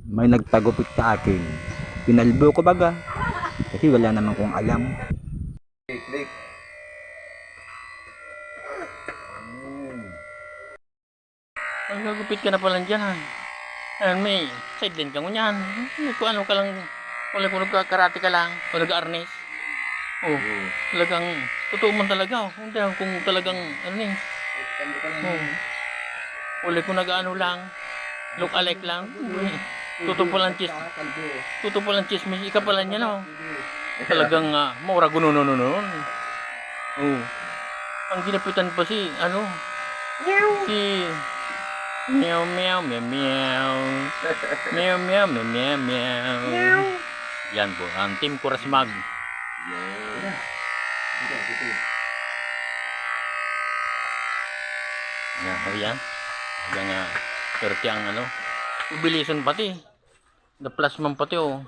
may nagpagupit sa akin. Pinalbo ko baga. Kasi wala naman kong alam. Click. Magagupit ka na pala dyan, ha? Ayan, may sideline ka mo yan. Kung ano ka lang, wala kung nagkakarate ka lang, o nag-arnis. Oh, talagang, totoo man talaga. Hindi, kung talagang, ano eh. Oh, wala kung nag-ano lang, look alike lang. Totoo palang chismis, ika pala niya, no? Talagang, maura gununununun. Oh, ang ginapitan pa si, ano, si... Meow meow meow meow meow meow meow meow meow. Yan po ang Team Kurasmag. Yan po yan. Hanggang perti ang ano. Ubilisan pati. The plus man pati oh.